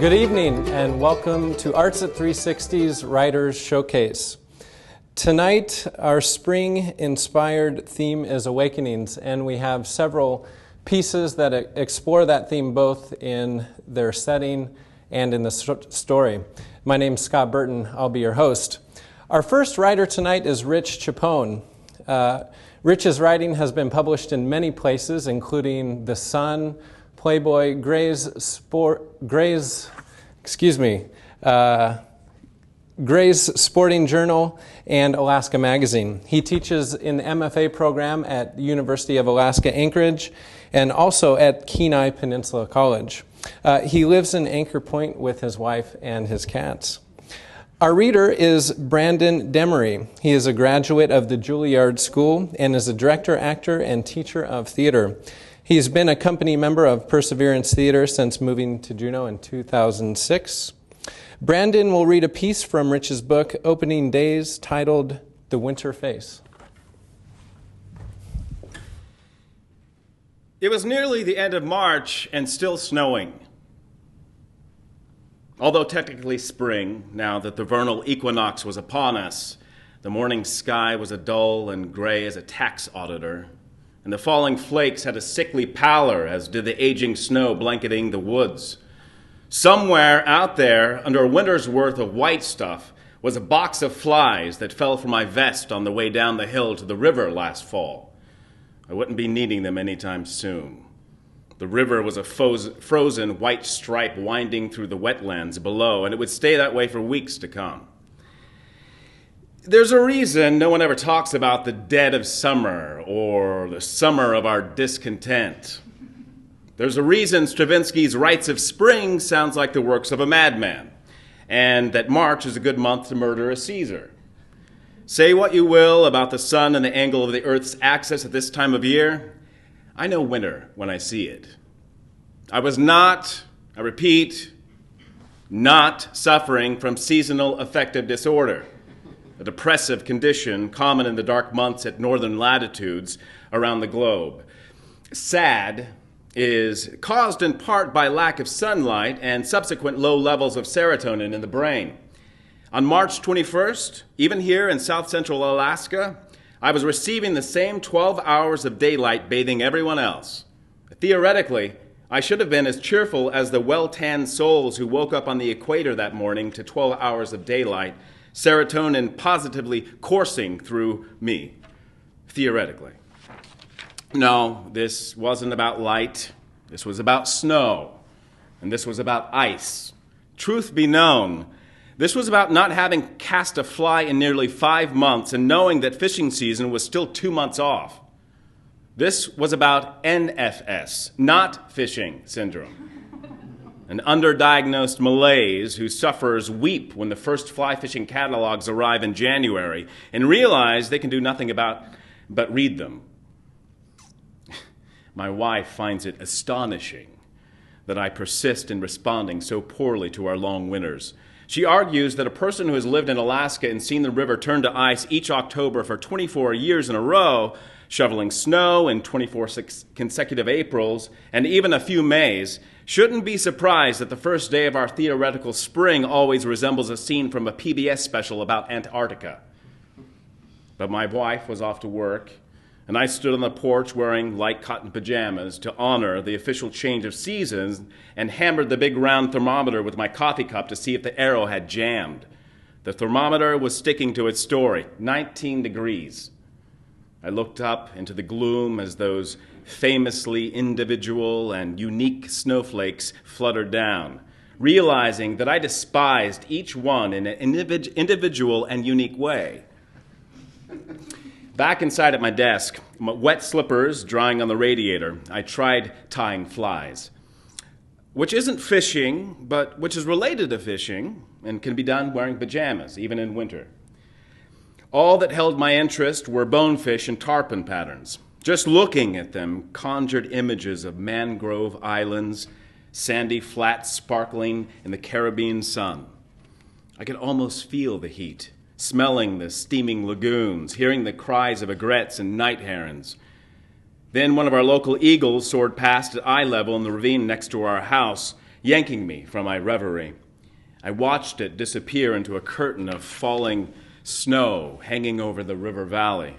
Good evening and welcome to Arts at 360's Writers Showcase. Tonight, our spring-inspired theme is Awakenings, and we have several pieces that explore that theme both in their setting and in the story. My name's Scott Burton. I'll be your host. Our first writer tonight is Rich Chiappone. Rich's writing has been published in many places, including The Sun, Playboy, Gray's Sporting Journal, and Alaska Magazine. He teaches in the MFA program at the University of Alaska Anchorage and also at Kenai Peninsula College. He lives in Anchor Point with his wife and his cats. Our reader is Brandon Demery. He is a graduate of the Juilliard School and is a director, actor, and teacher of theater. He's been a company member of Perseverance Theater since moving to Juneau in 2006. Brandon will read a piece from Rich's book, Opening Days, titled The Winter Face. It was nearly the end of March and still snowing. Although technically spring, now that the vernal equinox was upon us, the morning sky was a dull and gray as a tax auditor, and the falling flakes had a sickly pallor, as did the aging snow blanketing the woods. Somewhere out there, under a winter's worth of white stuff, was a box of flies that fell from my vest on the way down the hill to the river last fall. I wouldn't be needing them anytime soon. The river was a frozen white stripe winding through the wetlands below, and it would stay that way for weeks to come. There's a reason no one ever talks about the dead of summer or the summer of our discontent. There's a reason Stravinsky's Rites of Spring sounds like the works of a madman, and that March is a good month to murder a Caesar. Say what you will about the sun and the angle of the Earth's axis at this time of year, I know winter when I see it. I was not, I repeat, not suffering from seasonal affective disorder, a depressive condition common in the dark months at northern latitudes around the globe. SAD is caused in part by lack of sunlight and subsequent low levels of serotonin in the brain. On March 21st, even here in south central Alaska, I was receiving the same 12 hours of daylight bathing everyone else. Theoretically, I should have been as cheerful as the well-tanned souls who woke up on the equator that morning to 12 hours of daylight, serotonin positively coursing through me, theoretically. No, this wasn't about light. This was about snow, and this was about ice. Truth be known, this was about not having cast a fly in nearly 5 months and knowing that fishing season was still 2 months off. This was about NFS, not fishing syndrome. An underdiagnosed malaise whose sufferers weep when the first fly fishing catalogs arrive in January and realize they can do nothing but read them. My wife finds it astonishing that I persist in responding so poorly to our long winters. She argues that a person who has lived in Alaska and seen the river turn to ice each October for 24 years in a row, shoveling snow in 24 consecutive Aprils and even a few Mays, shouldn't be surprised that the first day of our theoretical spring always resembles a scene from a PBS special about Antarctica. But my wife was off to work, and I stood on the porch wearing light cotton pajamas to honor the official change of seasons and hammered the big round thermometer with my coffee cup to see if the arrow had jammed. The thermometer was sticking to its story, 19 degrees. I looked up into the gloom as those famously individual and unique snowflakes fluttered down, realizing that I despised each one in an individual and unique way. Back inside at my desk, my wet slippers drying on the radiator, I tried tying flies, which isn't fishing, but which is related to fishing and can be done wearing pajamas, even in winter. All that held my interest were bonefish and tarpon patterns. Just looking at them conjured images of mangrove islands, sandy flats sparkling in the Caribbean sun. I could almost feel the heat, smelling the steaming lagoons, hearing the cries of egrets and night herons. Then one of our local eagles soared past at eye level in the ravine next to our house, yanking me from my reverie. I watched it disappear into a curtain of falling snow hanging over the river valley.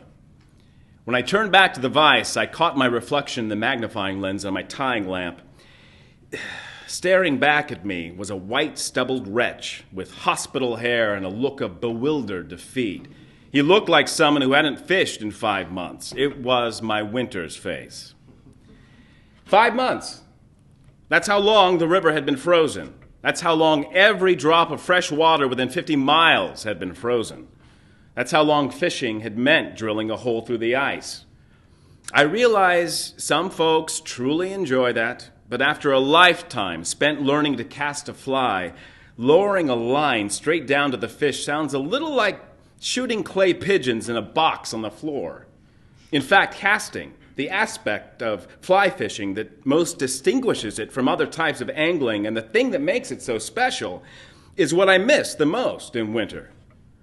When I turned back to the vise, I caught my reflection in the magnifying lens on my tying lamp. Staring back at me was a white, stubbled wretch with hospital hair and a look of bewildered defeat. He looked like someone who hadn't fished in 5 months. It was my Winter's face. 5 months. That's how long the river had been frozen. That's how long every drop of fresh water within 50 miles had been frozen. That's how long fishing had meant drilling a hole through the ice. I realize some folks truly enjoy that, but after a lifetime spent learning to cast a fly, lowering a line straight down to the fish sounds a little like shooting clay pigeons in a box on the floor. In fact, casting, the aspect of fly fishing that most distinguishes it from other types of angling and the thing that makes it so special, is what I miss the most in winter.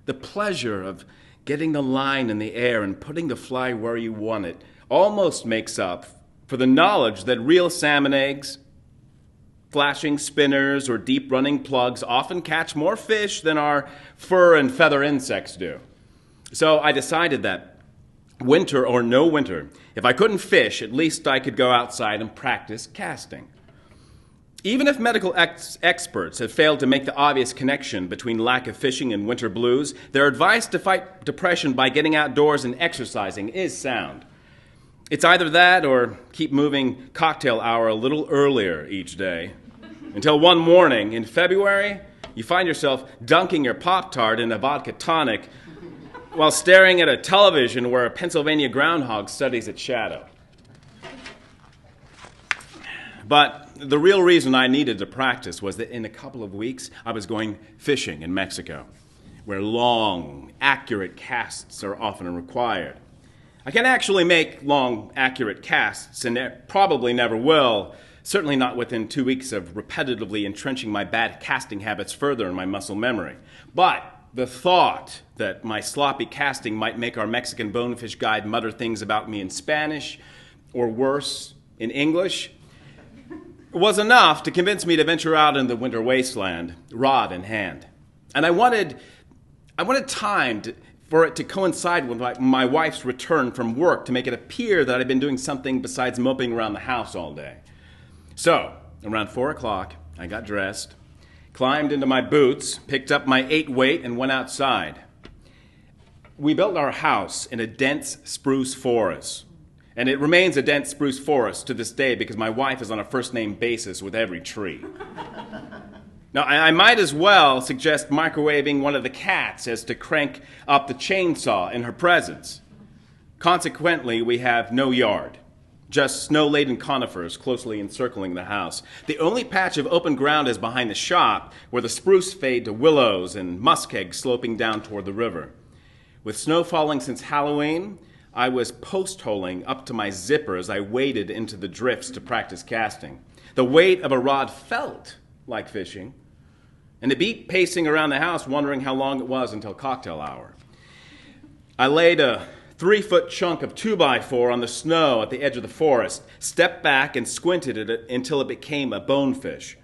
The pleasure of getting the line in the air and putting the fly where you want it almost makes up for the knowledge that real salmon eggs, flashing spinners, or deep-running plugs often catch more fish than our fur and feather insects do. So I decided that, winter or no winter, if I couldn't fish, at least I could go outside and practice casting. Even if medical experts have failed to make the obvious connection between lack of fishing and winter blues, their advice to fight depression by getting outdoors and exercising is sound. It's either that or keep moving cocktail hour a little earlier each day, until one morning in February, you find yourself dunking your Pop-Tart in a vodka tonic while staring at a television where a Pennsylvania groundhog studies its shadow. But the real reason I needed to practice was that in a couple of weeks, I was going fishing in Mexico, where long, accurate casts are often required. I can actually make long, accurate casts, and probably never will, certainly not within 2 weeks of repetitively entrenching my bad casting habits further in my muscle memory. But the thought that my sloppy casting might make our Mexican bonefish guide mutter things about me in Spanish, or worse, in English, was enough to convince me to venture out in the winter wasteland, rod in hand. And I wanted time for it to coincide with my wife's return from work to make it appear that I'd been doing something besides moping around the house all day. So, around 4 o'clock, I got dressed, climbed into my boots, picked up my 8-weight, and went outside. We built our house in a dense spruce forest, and it remains a dense spruce forest to this day because my wife is on a first-name basis with every tree. Now, I might as well suggest microwaving one of the cats as to crank up the chainsaw in her presence. Consequently, we have no yard, just snow-laden conifers closely encircling the house. The only patch of open ground is behind the shop, where the spruce fade to willows and muskegs sloping down toward the river. With snow falling since Halloween, I was post-holing up to my zipper as I waded into the drifts to practice casting. The weight of a rod felt like fishing, and it beat pacing around the house, wondering how long it was until cocktail hour. I laid a 3-foot chunk of 2x4 on the snow at the edge of the forest, stepped back and squinted at it until it became a bonefish.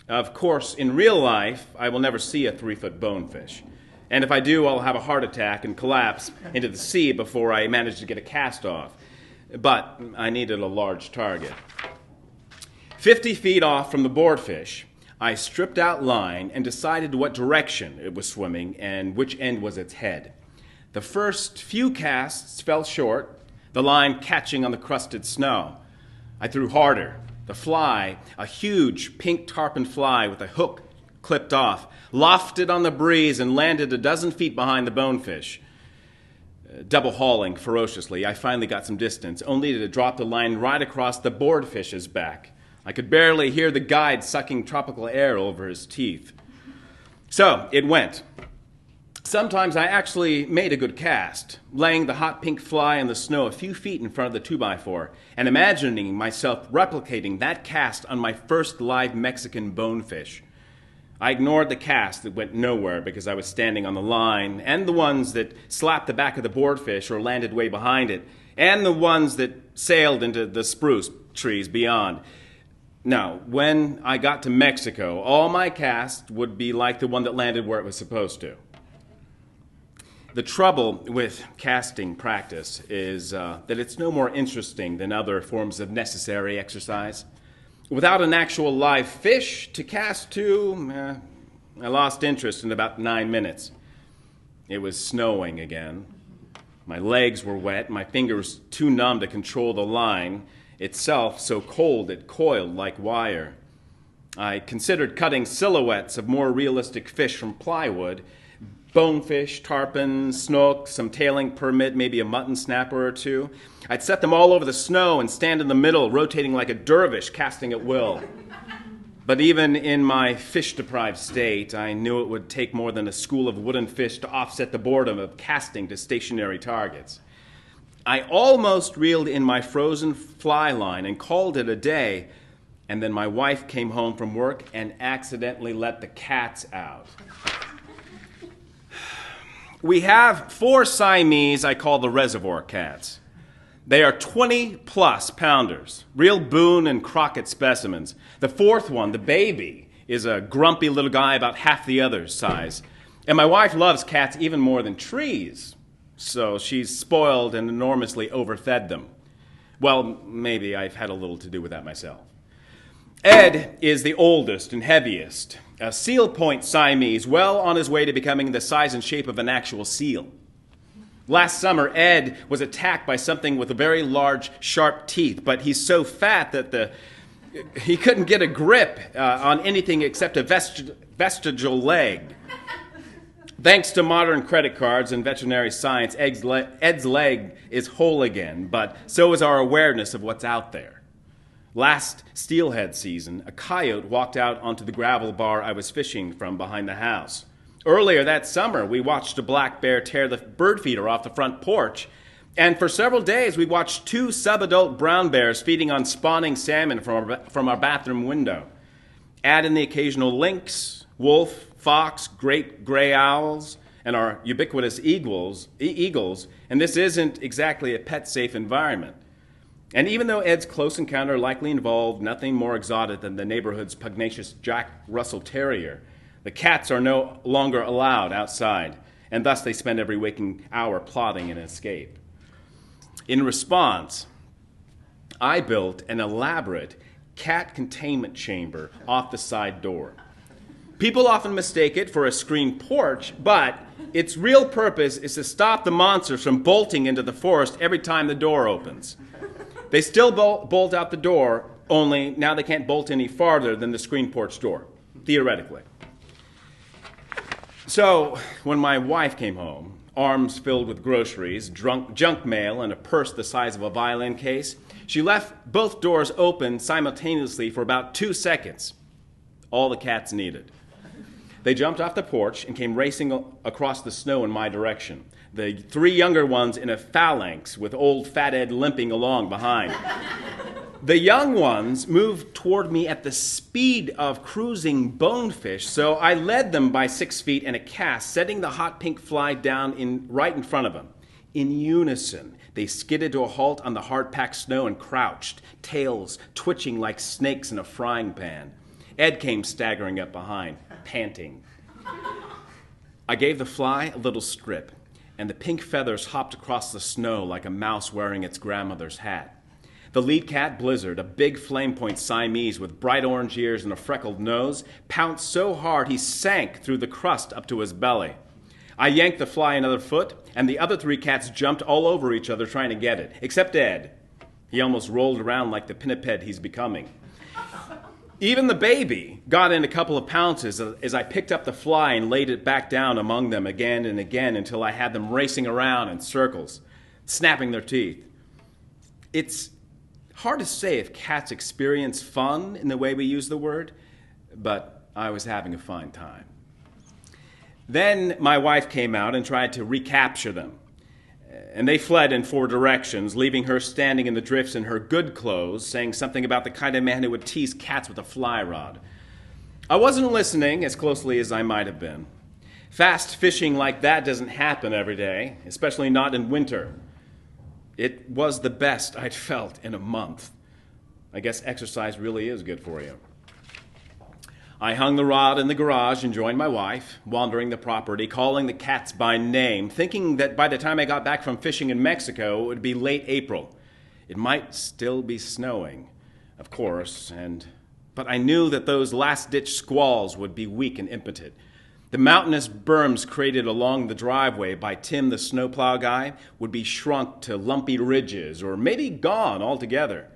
Of course, in real life, I will never see a 3-foot bonefish. And if I do, I'll have a heart attack and collapse into the sea before I manage to get a cast off. But I needed a large target. 50 feet off from the boardfish, I stripped out line and decided what direction it was swimming and which end was its head. The first few casts fell short, the line catching on the crusted snow. I threw harder. The fly, a huge pink tarpon fly with a hook clipped off, lofted on the breeze and landed a dozen feet behind the bonefish. Double hauling ferociously, I finally got some distance, only to drop the line right across the boardfish's back. I could barely hear the guide sucking tropical air over his teeth. So it went. Sometimes I actually made a good cast, laying the hot pink fly in the snow a few feet in front of the 2x4 and imagining myself replicating that cast on my first live Mexican bonefish. I ignored the cast that went nowhere because I was standing on the line, and the ones that slapped the back of the boardfish or landed way behind it, and the ones that sailed into the spruce trees beyond. Now, when I got to Mexico, all my cast would be like the one that landed where it was supposed to. The trouble with casting practice is that it's no more interesting than other forms of necessary exercise. Without an actual live fish to cast to, I lost interest in about 9 minutes. It was snowing again. My legs were wet, my fingers too numb to control the line, itself so cold it coiled like wire. I considered cutting silhouettes of more realistic fish from plywood, bonefish, tarpon, snook, some tailing permit, maybe a mutton snapper or two. I'd set them all over the snow and stand in the middle, rotating like a dervish, casting at will. But even in my fish-deprived state, I knew it would take more than a school of wooden fish to offset the boredom of casting to stationary targets. I almost reeled in my frozen fly line and called it a day, and then my wife came home from work and accidentally let the cats out. We have 4 Siamese I call the reservoir cats. They are 20-plus pounders, real Boone and Crockett specimens. The 4th one, the baby, is a grumpy little guy about half the other's size. And my wife loves cats even more than trees, so she's spoiled and enormously overfed them. Well, maybe I've had a little to do with that myself. Ed is the oldest and heaviest, a seal point Siamese, well on his way to becoming the size and shape of an actual seal. Last summer, Ed was attacked by something with very large, sharp teeth, but he's so fat that he couldn't get a grip on anything except a vestigial leg. Thanks to modern credit cards and veterinary science, Ed's leg is whole again, but so is our awareness of what's out there. Last steelhead season, a coyote walked out onto the gravel bar I was fishing from behind the house. Earlier that summer, we watched a black bear tear the bird feeder off the front porch. And for several days, we watched 2 subadult brown bears feeding on spawning salmon from our bathroom window. Add in the occasional lynx, wolf, fox, great gray owls, and our ubiquitous eagles, and this isn't exactly a pet-safe environment. And even though Ed's close encounter likely involved nothing more exotic than the neighborhood's pugnacious Jack Russell Terrier, the cats are no longer allowed outside, and thus they spend every waking hour plotting an escape. In response, I built an elaborate cat containment chamber off the side door. People often mistake it for a screened porch, but its real purpose is to stop the monsters from bolting into the forest every time the door opens. They still bolt out the door, only now they can't bolt any farther than the screened porch door, theoretically. So, when my wife came home, arms filled with groceries, junk mail, and a purse the size of a violin case, she left both doors open simultaneously for about 2 seconds. All the cats needed. They jumped off the porch and came racing across the snow in my direction. The 3 younger ones in a phalanx with old Fat Ed limping along behind. The young ones moved toward me at the speed of cruising bonefish, so I led them by 6 feet and a cast, setting the hot pink fly down right in front of them. In unison, they skidded to a halt on the hard-packed snow and crouched, tails twitching like snakes in a frying pan. Ed came staggering up behind, panting. I gave the fly a little strip, and the pink feathers hopped across the snow like a mouse wearing its grandmother's hat. The lead cat, Blizzard, a big flame-point Siamese with bright orange ears and a freckled nose, pounced so hard he sank through the crust up to his belly. I yanked the fly another foot, and the other 3 cats jumped all over each other trying to get it, except Ed. He almost rolled around like the pinniped he's becoming. Even the baby got in a couple of pounces as I picked up the fly and laid it back down among them again and again until I had them racing around in circles, snapping their teeth. It's hard to say if cats experience fun in the way we use the word, but I was having a fine time. Then my wife came out and tried to recapture them, and they fled in 4 directions, leaving her standing in the drifts in her good clothes, saying something about the kind of man who would tease cats with a fly rod. I wasn't listening as closely as I might have been. Fast fishing like that doesn't happen every day, especially not in winter. It was the best I'd felt in a month. I guess exercise really is good for you. I hung the rod in the garage and joined my wife, wandering the property, calling the cats by name, thinking that by the time I got back from fishing in Mexico, it would be late April. It might still be snowing, of course, but I knew that those last-ditch squalls would be weak and impotent. The mountainous berms created along the driveway by Tim the snowplow guy would be shrunk to lumpy ridges or maybe gone altogether.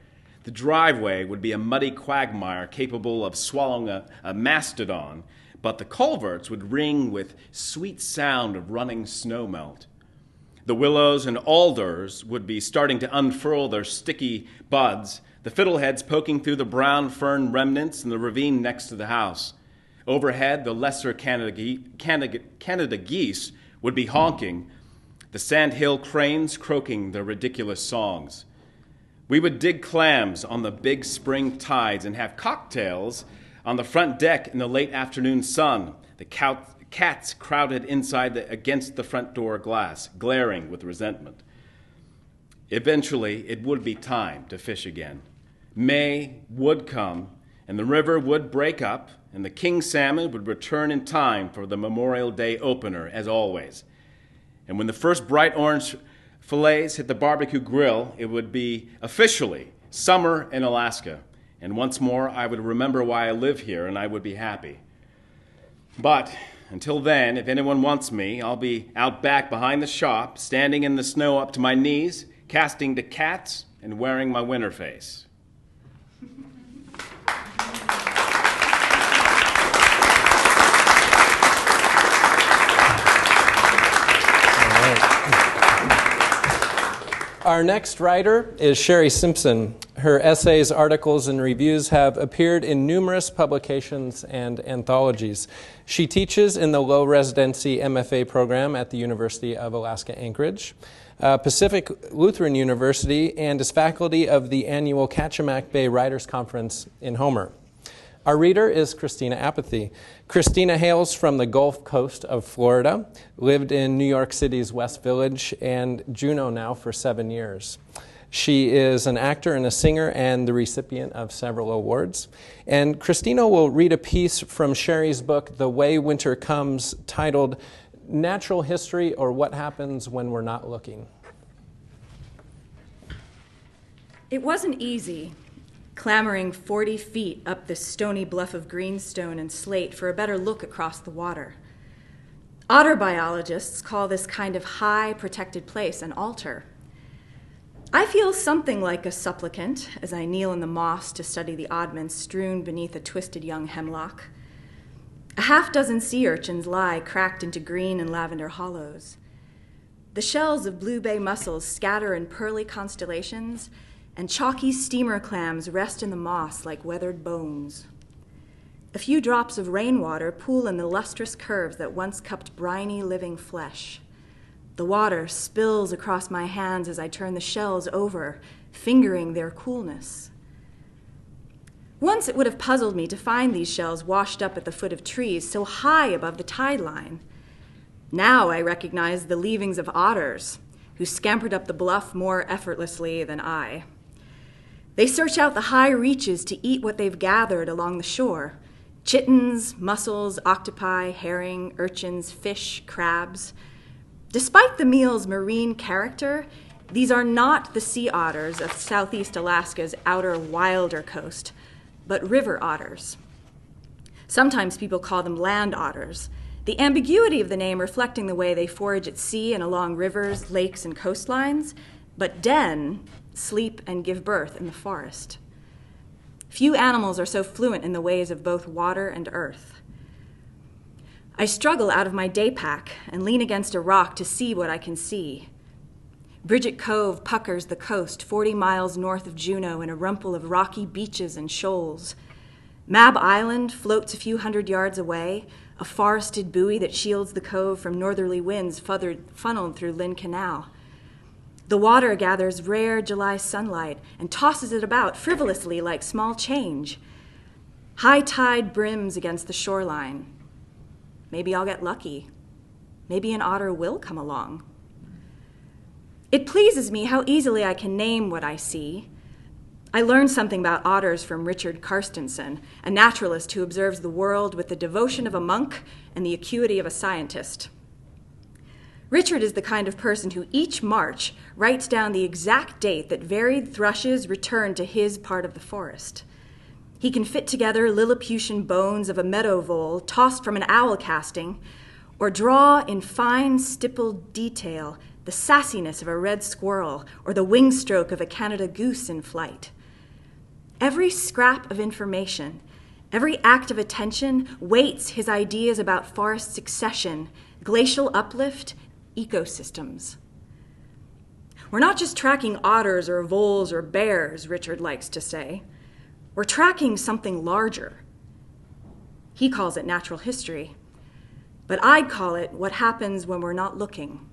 The driveway would be a muddy quagmire capable of swallowing a mastodon, but the culverts would ring with sweet sound of running snowmelt. The willows and alders would be starting to unfurl their sticky buds, the fiddleheads poking through the brown fern remnants in the ravine next to the house. Overhead, the lesser Canada geese would be honking, the sandhill cranes croaking their ridiculous songs. We would dig clams on the big spring tides and have cocktails on the front deck in the late afternoon sun. The cats crowded inside against the front door glass, glaring with resentment. Eventually, it would be time to fish again. May would come, and the river would break up, and the king salmon would return in time for the Memorial Day opener, as always. And when the first bright orange fillets hit the barbecue grill, it would be officially summer in Alaska. And once more, I would remember why I live here, and I would be happy. But until then, if anyone wants me, I'll be out back behind the shop, standing in the snow up to my knees, casting to cats, and wearing my winter face. Our next writer is Sherry Simpson. Her essays, articles, and reviews have appeared in numerous publications and anthologies. She teaches in the low residency MFA program at the University of Alaska Anchorage, Pacific Lutheran University, and is faculty of the annual Kachemak Bay Writers Conference in Homer. Our reader is Christina Apathy. Christina hails from the Gulf Coast of Florida, lived in New York City's West Village, and Juneau now for 7 years. She is an actor and a singer and the recipient of several awards. And Christina will read a piece from Sherry's book, The Way Winter Comes, titled Natural History or What Happens When We're Not Looking. It wasn't easy, clambering 40 feet up the stony bluff of greenstone and slate for a better look across the water. Otter biologists call this kind of high, protected place an altar. I feel something like a supplicant as I kneel in the moss to study the oddments strewn beneath a twisted young hemlock. A half-dozen sea urchins lie cracked into green and lavender hollows. The shells of blue bay mussels scatter in pearly constellations, and chalky steamer clams rest in the moss like weathered bones. A few drops of rainwater pool in the lustrous curves that once cupped briny living flesh. The water spills across my hands as I turn the shells over, fingering their coolness. Once it would have puzzled me to find these shells washed up at the foot of trees so high above the tide line. Now I recognize the leavings of otters, who scampered up the bluff more effortlessly than I. They search out the high reaches to eat what they've gathered along the shore: chittens, mussels, octopi, herring, urchins, fish, crabs. Despite the meal's marine character, these are not the sea otters of southeast Alaska's outer, wilder coast, but river otters. Sometimes people call them land otters, the ambiguity of the name reflecting the way they forage at sea and along rivers, lakes, and coastlines, but den, sleep, and give birth in the forest. Few animals are so fluent in the ways of both water and earth. I struggle out of my day pack and lean against a rock to see what I can see. Bridget Cove puckers the coast 40 miles north of Juneau in a rumple of rocky beaches and shoals. Mab Island floats a few hundred yards away, a forested buoy that shields the cove from northerly winds funneled through Lynn Canal. The water gathers rare July sunlight and tosses it about frivolously like small change. High tide brims against the shoreline. Maybe I'll get lucky. Maybe an otter will come along. It pleases me how easily I can name what I see. I learned something about otters from Richard Carstensen, a naturalist who observes the world with the devotion of a monk and the acuity of a scientist. Richard is the kind of person who each March writes down the exact date that varied thrushes return to his part of the forest. He can fit together Lilliputian bones of a meadow vole tossed from an owl casting, or draw in fine stippled detail the sassiness of a red squirrel or the wing stroke of a Canada goose in flight. Every scrap of information, every act of attention weights his ideas about forest succession, glacial uplift, ecosystems. We're not just tracking otters or voles or bears, Richard likes to say. We're tracking something larger. He calls it natural history, but I'd call it what happens when we're not looking.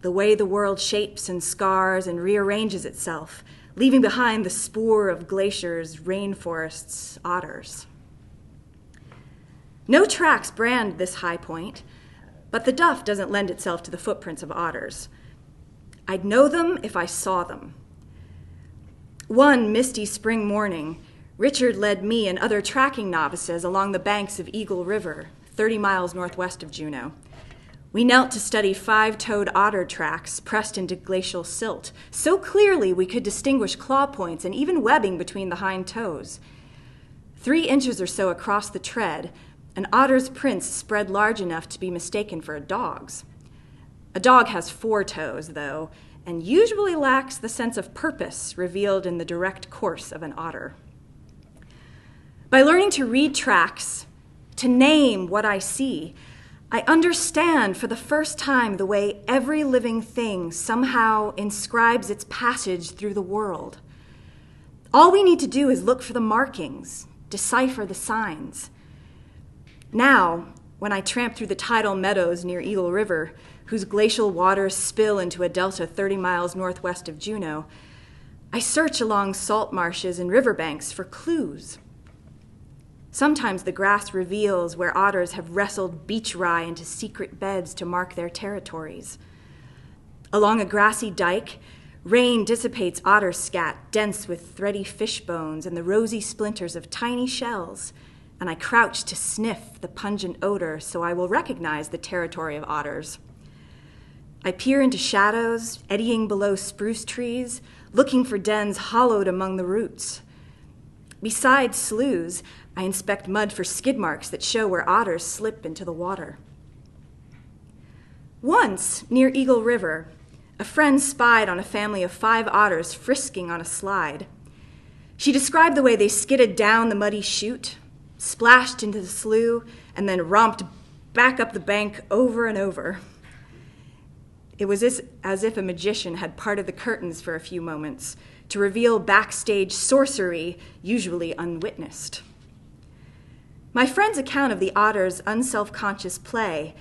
The way the world shapes and scars and rearranges itself, leaving behind the spoor of glaciers, rainforests, otters. No tracks brand this high point, but the duff doesn't lend itself to the footprints of otters. I'd know them if I saw them. One misty spring morning, Richard led me and other tracking novices along the banks of Eagle River, 30 miles northwest of Juneau. We knelt to study 5-toed otter tracks pressed into glacial silt. So clearly we could distinguish claw points and even webbing between the hind toes. 3 inches or so across the tread, an otter's prints spread large enough to be mistaken for a dog's. A dog has 4 toes, though, and usually lacks the sense of purpose revealed in the direct course of an otter. By learning to read tracks, to name what I see, I understand for the first time the way every living thing somehow inscribes its passage through the world. All we need to do is look for the markings, decipher the signs. Now, when I tramp through the tidal meadows near Eagle River, whose glacial waters spill into a delta 30 miles northwest of Juneau, I search along salt marshes and riverbanks for clues. Sometimes the grass reveals where otters have wrestled beach rye into secret beds to mark their territories. Along a grassy dike, rain dissipates otter scat dense with thready fish bones and the rosy splinters of tiny shells, and I crouch to sniff the pungent odor so I will recognize the territory of otters. I peer into shadows, eddying below spruce trees, looking for dens hollowed among the roots. Besides sloughs, I inspect mud for skid marks that show where otters slip into the water. Once, near Eagle River, a friend spied on a family of 5 otters frisking on a slide. She described the way they skidded down the muddy chute, splashed into the slough, and then romped back up the bank over and over. It was as if a magician had parted the curtains for a few moments to reveal backstage sorcery usually unwitnessed. My friend's account of the otter's unselfconscious play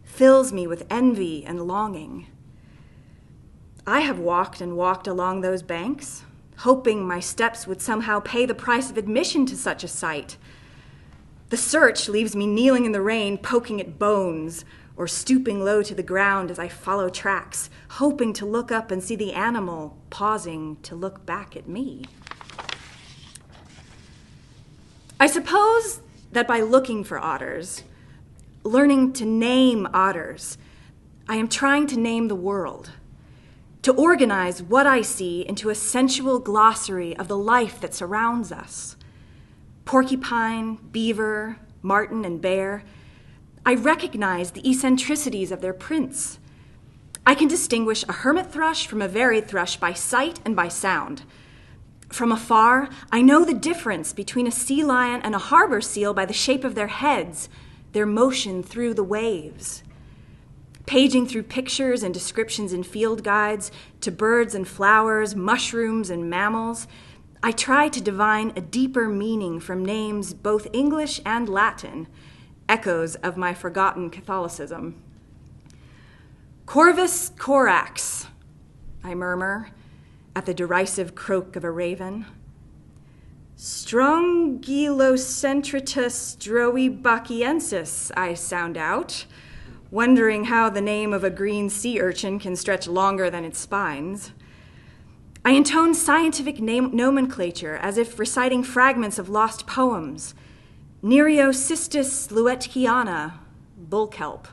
fills me with envy and longing. I have walked and walked along those banks, hoping my steps would somehow pay the price of admission to such a sight. The search leaves me kneeling in the rain, poking at bones, or stooping low to the ground as I follow tracks, hoping to look up and see the animal pausing to look back at me. I suppose that by looking for otters, learning to name otters, I am trying to name the world, to organize what I see into a sensual glossary of the life that surrounds us. Porcupine, beaver, marten, and bear, I recognize the eccentricities of their prints. I can distinguish a hermit thrush from a varied thrush by sight and by sound. From afar, I know the difference between a sea lion and a harbor seal by the shape of their heads, their motion through the waves. Paging through pictures and descriptions in field guides to birds and flowers, mushrooms and mammals, I try to divine a deeper meaning from names both English and Latin, echoes of my forgotten Catholicism. Corvus corax, I murmur, at the derisive croak of a raven. Strongylocentritus droebachiensis, I sound out, wondering how the name of a green sea urchin can stretch longer than its spines. I intone scientific nomenclature as if reciting fragments of lost poems. Nereocystis luetkiana, bull kelp.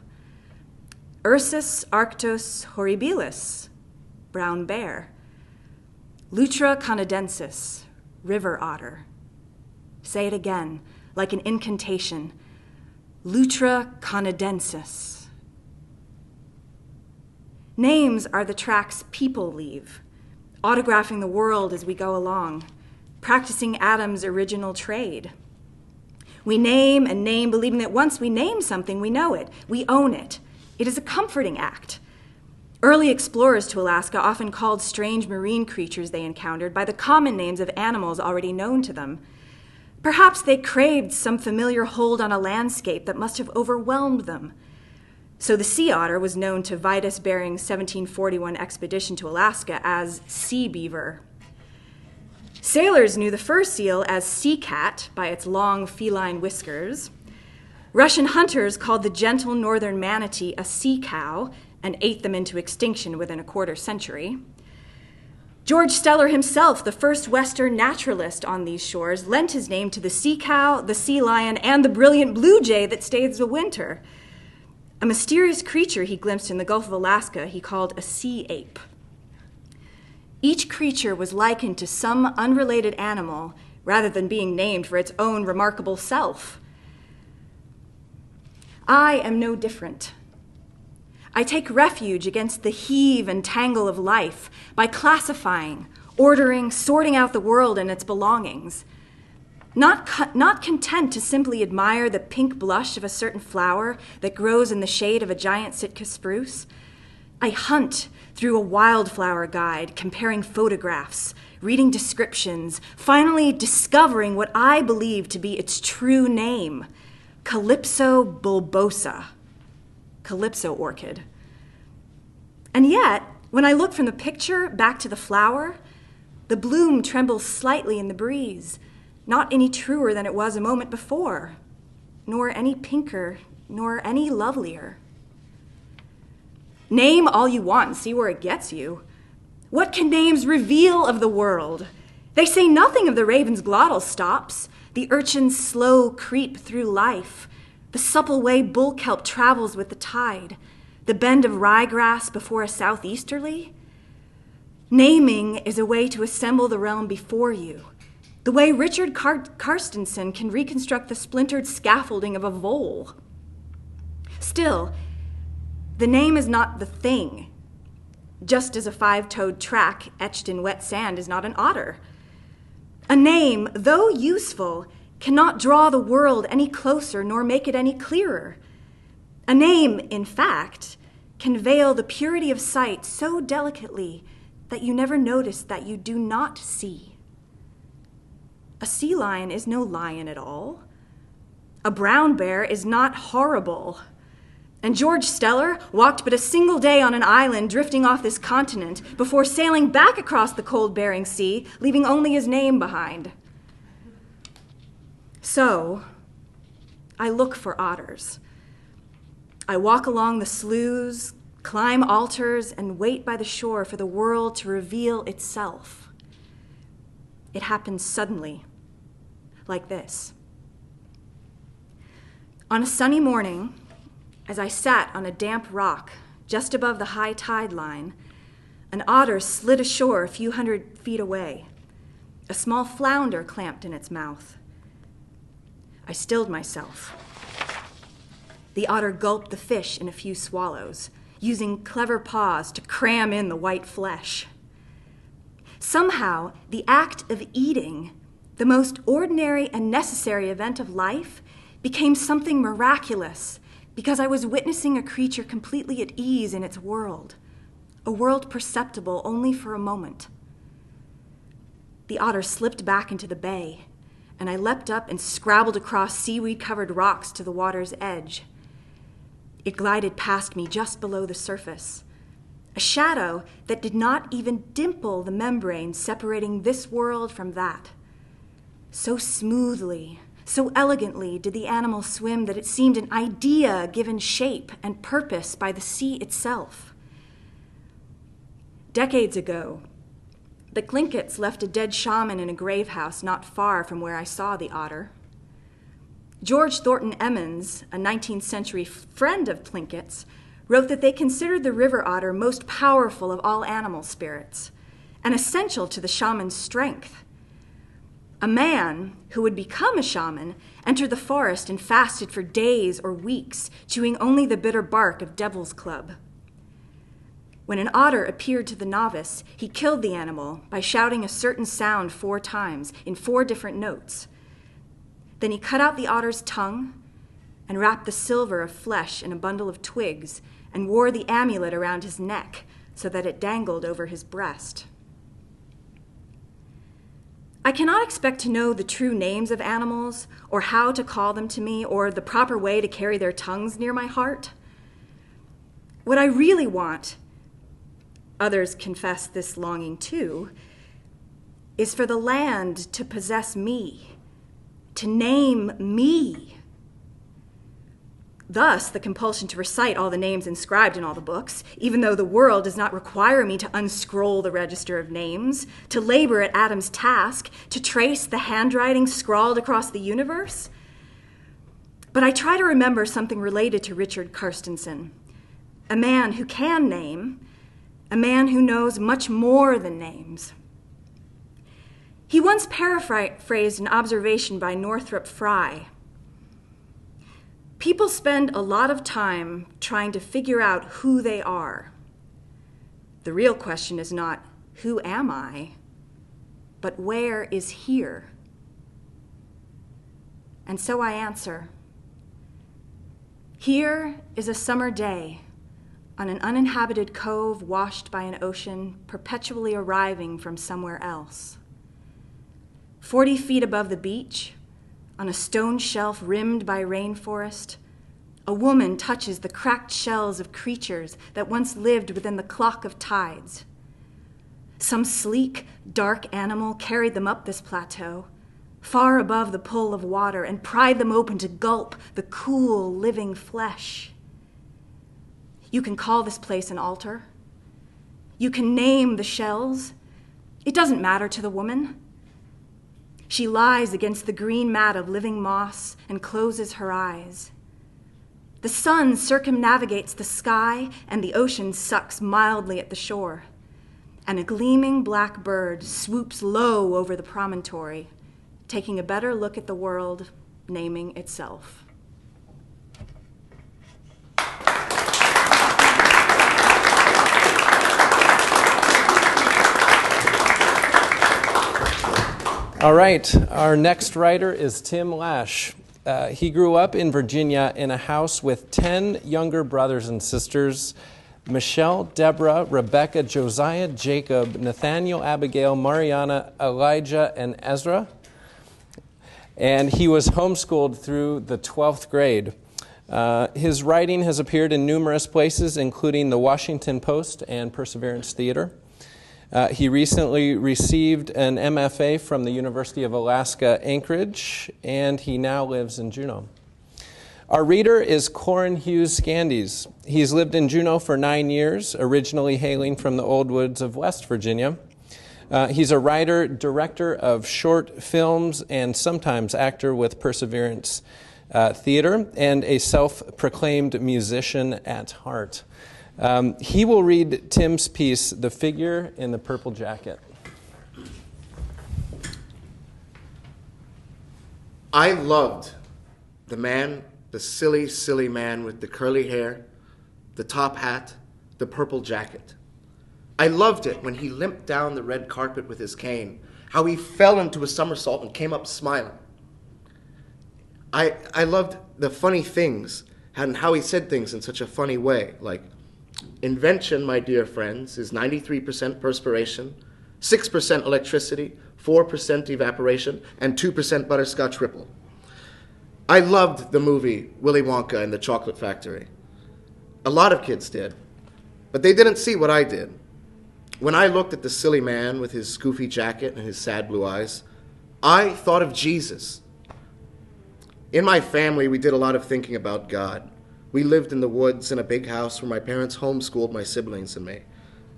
Ursus arctos horribilis, brown bear. Lutra canadensis, river otter. Say it again, like an incantation. Lutra canadensis. Names are the tracks people leave, autographing the world as we go along, practicing Adam's original trade. We name and name, believing that once we name something, we know it, we own it. It is a comforting act. Early explorers to Alaska often called strange marine creatures they encountered by the common names of animals already known to them. Perhaps they craved some familiar hold on a landscape that must have overwhelmed them. So the sea otter was known to Vitus Bering's 1741 expedition to Alaska as sea beaver. Sailors knew the fur seal as sea cat by its long feline whiskers. Russian hunters called the gentle northern manatee a sea cow and ate them into extinction within a quarter century. George Steller himself, the first Western naturalist on these shores, lent his name to the sea cow, the sea lion, and the brilliant blue jay that stays the winter. A mysterious creature he glimpsed in the Gulf of Alaska he called a sea ape. Each creature was likened to some unrelated animal rather than being named for its own remarkable self. I am no different. I take refuge against the heave and tangle of life by classifying, ordering, sorting out the world and its belongings. Not content to simply admire the pink blush of a certain flower that grows in the shade of a giant Sitka spruce, I hunt through a wildflower guide, comparing photographs, reading descriptions, finally discovering what I believe to be its true name, Calypso bulbosa, calypso orchid. And yet, when I look from the picture back to the flower, the bloom trembles slightly in the breeze, not any truer than it was a moment before, nor any pinker, nor any lovelier. Name all you want and see where it gets you. What can names reveal of the world? They say nothing of the raven's glottal stops, the urchin's slow creep through life, the supple way bull kelp travels with the tide, the bend of ryegrass before a southeasterly. Naming is a way to assemble the realm before you, the way Richard Carstensen can reconstruct the splintered scaffolding of a vole. Still, the name is not the thing, just as a five-toed track etched in wet sand is not an otter. A name, though useful, cannot draw the world any closer nor make it any clearer. A name, in fact, can veil the purity of sight so delicately that you never notice that you do not see. A sea lion is no lion at all. A brown bear is not horrible. And George Steller walked but a single day on an island drifting off this continent before sailing back across the cold Bering Sea, leaving only his name behind. So, I look for otters. I walk along the sloughs, climb altars, and wait by the shore for the world to reveal itself. It happens suddenly, like this. On a sunny morning, as I sat on a damp rock just above the high tide line, an otter slid ashore a few hundred feet away, a small flounder clamped in its mouth. I stilled myself. The otter gulped the fish in a few swallows, using clever paws to cram in the white flesh. Somehow, the act of eating, the most ordinary and necessary event of life, became something miraculous because I was witnessing a creature completely at ease in its world, a world perceptible only for a moment. The otter slipped back into the bay, and I leapt up and scrabbled across seaweed-covered rocks to the water's edge. It glided past me just below the surface, a shadow that did not even dimple the membrane separating this world from that. So smoothly, so elegantly did the animal swim that it seemed an idea given shape and purpose by the sea itself. Decades ago, The Tlinkits left a dead shaman in a grave house not far from where I saw the otter. George Thornton Emmons, a 19th century friend of Tlinkits, wrote that they considered the river otter most powerful of all animal spirits and essential to the shaman's strength. A man who would become a shaman entered the forest and fasted for days or weeks, chewing only the bitter bark of devil's club. When an otter appeared to the novice, he killed the animal by shouting a certain sound 4 times in 4 different notes. Then he cut out the otter's tongue and wrapped the silver of flesh in a bundle of twigs and wore the amulet around his neck so that it dangled over his breast. I cannot expect to know the true names of animals or how to call them to me or the proper way to carry their tongues near my heart. What I really want, others confess this longing too, is for the land to possess me, to name me. Thus, the compulsion to recite all the names inscribed in all the books, even though the world does not require me to unscroll the register of names, to labor at Adam's task, to trace the handwriting scrawled across the universe. But I try to remember something related to Richard Carstensen, a man who can name, a man who knows much more than names. He once paraphrased an observation by Northrop Frye. People spend a lot of time trying to figure out who they are. The real question is not, who am I, but where is here? And so I answer, here is a summer day on an uninhabited cove washed by an ocean perpetually arriving from somewhere else. 40 feet above the beach, on a stone shelf rimmed by rainforest, a woman touches the cracked shells of creatures that once lived within the clock of tides. Some sleek, dark animal carried them up this plateau, far above the pull of water, and pried them open to gulp the cool, living flesh. You can call this place an altar. You can name the shells. It doesn't matter to the woman. She lies against the green mat of living moss and closes her eyes. The sun circumnavigates the sky and the ocean sucks mildly at the shore. And a gleaming black bird swoops low over the promontory, taking a better look at the world, naming itself. All right, our next writer is Tim Lash. He grew up in Virginia in a house with 10 younger brothers and sisters: Michelle, Deborah, Rebecca, Josiah, Jacob, Nathaniel, Abigail, Mariana, Elijah, and Ezra. And he was homeschooled through the 12th grade. His writing has appeared in numerous places, including the Washington Post and Perseverance Theater. He recently received an MFA from the University of Alaska, Anchorage, and he now lives in Juneau. Our reader is Corin Hughes-Skandijs. He's lived in Juneau for 9 years, originally hailing from the old woods of West Virginia. He's a writer, director of short films, and sometimes actor with Perseverance Theater, and a self-proclaimed musician at heart. He will read Tim's piece, The Figure in the Purple Jacket. I loved the silly, silly man with the curly hair, the top hat, the purple jacket. I loved it when he limped down the red carpet with his cane, how he fell into a somersault and came up smiling. I loved the funny things and how he said things in such a funny way, like, invention, my dear friends, is 93% perspiration, 6% electricity, 4% evaporation, and 2% butterscotch ripple. I loved the movie Willy Wonka and the Chocolate Factory. A lot of kids did, but they didn't see what I did. When I looked at the silly man with his goofy jacket and his sad blue eyes, I thought of Jesus. In my family, we did a lot of thinking about God. We lived in the woods in a big house where my parents homeschooled my siblings and me.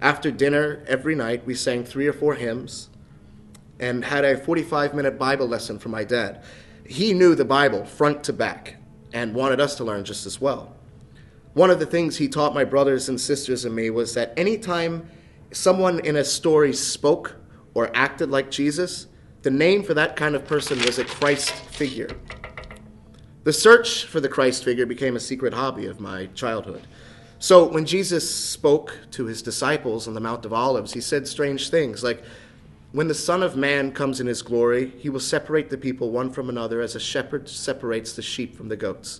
After dinner, every night, we sang 3 or 4 hymns and had a 45-minute Bible lesson from my dad. He knew the Bible front to back and wanted us to learn just as well. One of the things he taught my brothers and sisters and me was that anytime someone in a story spoke or acted like Jesus, the name for that kind of person was a Christ figure. The search for the Christ figure became a secret hobby of my childhood. So when Jesus spoke to his disciples on the Mount of Olives, he said strange things like, "When the Son of Man comes in his glory, he will separate the people one from another as a shepherd separates the sheep from the goats."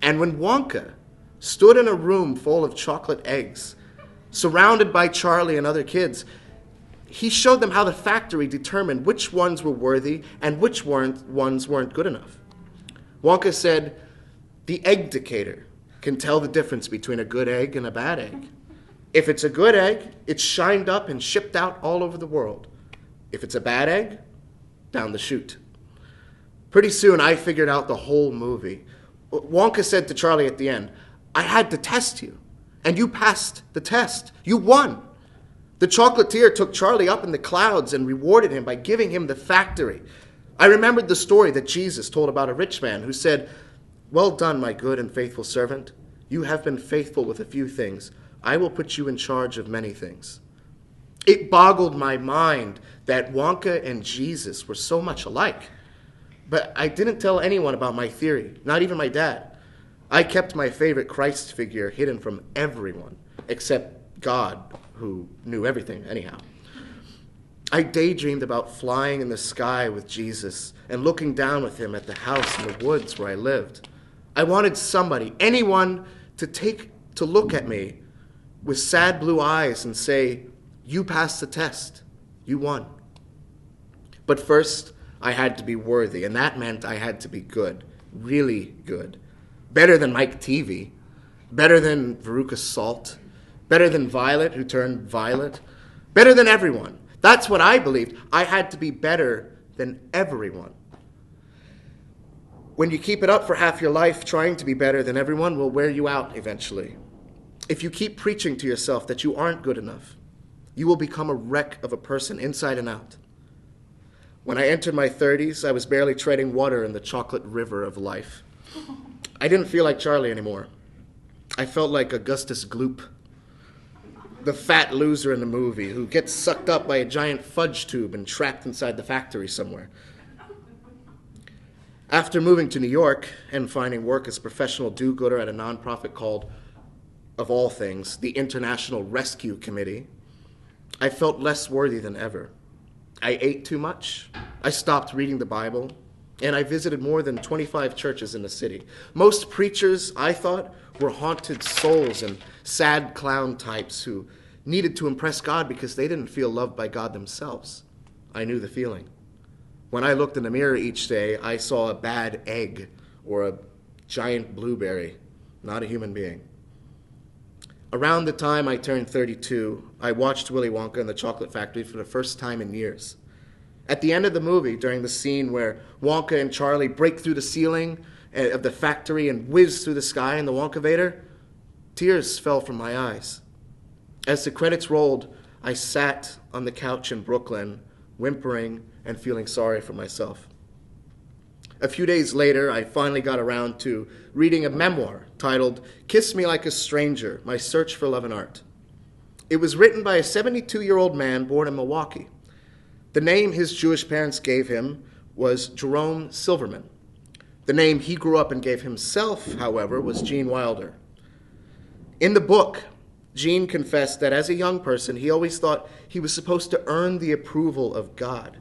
And when Wonka stood in a room full of chocolate eggs, surrounded by Charlie and other kids, he showed them how the factory determined which ones were worthy and which ones weren't good enough. Wonka said, "The egg indicator can tell the difference between a good egg and a bad egg. If it's a good egg, it's shined up and shipped out all over the world. If it's a bad egg, down the chute." Pretty soon, I figured out the whole movie. Wonka said to Charlie at the end, "I had to test you, and you passed the test. You won." The chocolatier took Charlie up in the clouds and rewarded him by giving him the factory. I remembered the story that Jesus told about a rich man who said, "Well done, my good and faithful servant. You have been faithful with a few things. I will put you in charge of many things." It boggled my mind that Wonka and Jesus were so much alike. But I didn't tell anyone about my theory, not even my dad. I kept my favorite Christ figure hidden from everyone, except God, who knew everything anyhow. I daydreamed about flying in the sky with Jesus and looking down with him at the house in the woods where I lived. I wanted somebody, anyone, to look at me with sad blue eyes and say, "You passed the test. You won." But first, I had to be worthy, and that meant I had to be good, really good. Better than Mike Teavee, better than Veruca Salt, better than Violet, who turned violet, better than everyone. That's what I believed. I had to be better than everyone. When you keep it up for half your life, trying to be better than everyone will wear you out eventually. If you keep preaching to yourself that you aren't good enough, you will become a wreck of a person inside and out. When I entered my 30s, I was barely treading water in the chocolate river of life. I didn't feel like Charlie anymore. I felt like Augustus Gloop, the fat loser in the movie who gets sucked up by a giant fudge tube and trapped inside the factory somewhere. After moving to New York and finding work as a professional do-gooder at a nonprofit called, of all things, the International Rescue Committee, I felt less worthy than ever. I ate too much, I stopped reading the Bible, and I visited more than 25 churches in the city. Most preachers, I thought, were haunted souls and sad clown types who needed to impress God because they didn't feel loved by God themselves. I knew the feeling. When I looked in the mirror each day, I saw a bad egg or a giant blueberry, not a human being. Around the time I turned 32, I watched Willy Wonka and the Chocolate Factory for the first time in years. At the end of the movie, during the scene where Wonka and Charlie break through the ceiling of the factory and whiz through the sky in the Wonkavator, tears fell from my eyes. As the credits rolled, I sat on the couch in Brooklyn, whimpering and feeling sorry for myself. A few days later, I finally got around to reading a memoir titled "Kiss Me Like a Stranger, My Search for Love and Art." It was written by a 72-year-old man born in Milwaukee. The name his Jewish parents gave him was Jerome Silverman. The name he grew up and gave himself, however, was Gene Wilder. In the book, Gene confessed that as a young person, he always thought he was supposed to earn the approval of God.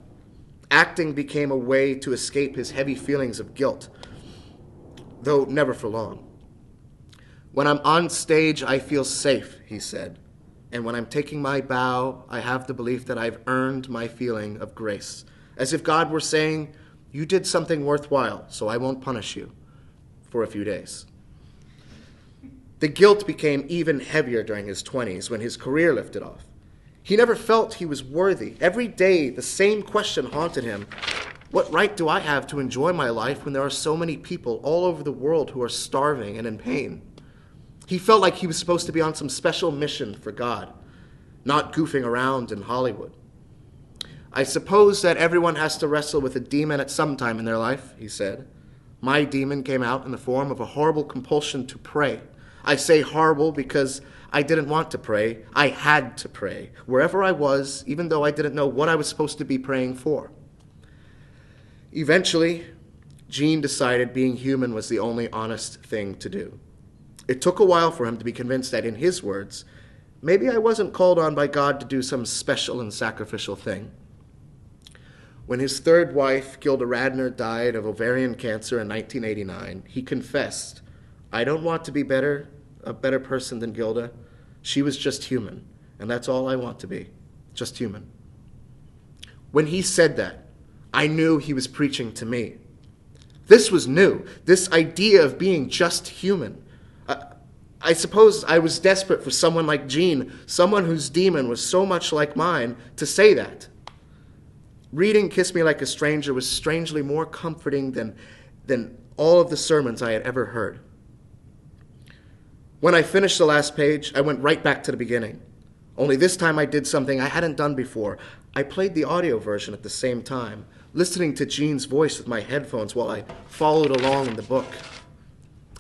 Acting became a way to escape his heavy feelings of guilt, though never for long. "When I'm on stage, I feel safe," he said. "And when I'm taking my bow, I have the belief that I've earned my feeling of grace, as if God were saying, 'You did something worthwhile, so I won't punish you,' for a few days." The guilt became even heavier during his 20s when his career lifted off. He never felt he was worthy. Every day, the same question haunted him. What right do I have to enjoy my life when there are so many people all over the world who are starving and in pain? He felt like he was supposed to be on some special mission for God. not goofing around in Hollywood. I suppose that everyone has to wrestle with a demon at some time in their life, he said. My demon came out in the form of a horrible compulsion to pray. I say horrible because I didn't want to pray. I had to pray, wherever I was, even though I didn't know what I was supposed to be praying for. Eventually, Gene decided being human was the only honest thing to do. It took a while for him to be convinced that, in his words, maybe I wasn't called on by God to do some special and sacrificial thing. When his third wife, Gilda Radner, died of ovarian cancer in 1989, he confessed, I don't want to be a better person than Gilda. She was just human, and that's all I want to be, just human. When he said that, I knew he was preaching to me. This was new, this idea of being just human. I suppose I was desperate for someone like Gene, someone whose demon was so much like mine, to say that. Reading Kiss Me Like a Stranger was strangely more comforting than all of the sermons I had ever heard. When I finished the last page, I went right back to the beginning. Only this time I did something I hadn't done before. I played the audio version at the same time, listening to Gene's voice with my headphones while I followed along in the book.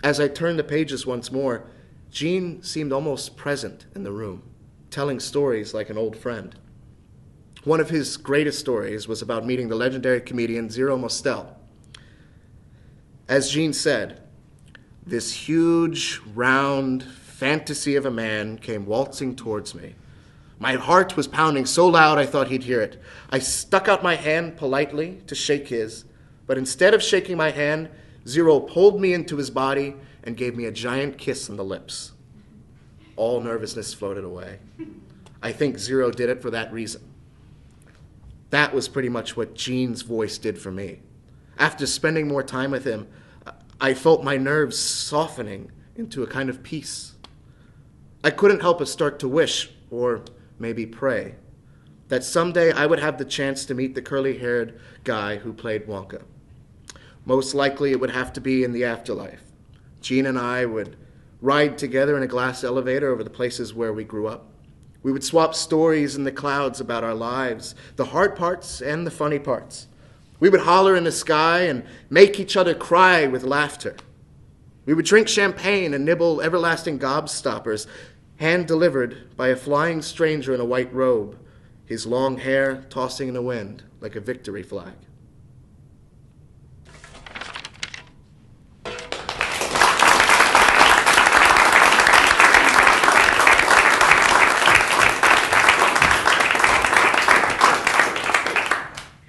As I turned the pages once more, Gene seemed almost present in the room, telling stories like an old friend. One of his greatest stories was about meeting the legendary comedian Zero Mostel. As Gene said, this huge, round fantasy of a man came waltzing towards me. My heart was pounding so loud I thought he'd hear it. I stuck out my hand politely to shake his, but instead of shaking my hand, Zero pulled me into his body and gave me a giant kiss on the lips. All nervousness floated away. I think Zero did it for that reason. That was pretty much what Gene's voice did for me. After spending more time with him, I felt my nerves softening into a kind of peace. I couldn't help but start to wish, or maybe pray, that someday I would have the chance to meet the curly-haired guy who played Wonka. Most likely it would have to be in the afterlife. Gene and I would ride together in a glass elevator over the places where we grew up. We would swap stories in the clouds about our lives, the hard parts and the funny parts. We would holler in the sky and make each other cry with laughter. We would drink champagne and nibble everlasting gobstoppers, hand-delivered by a flying stranger in a white robe, his long hair tossing in the wind like a victory flag.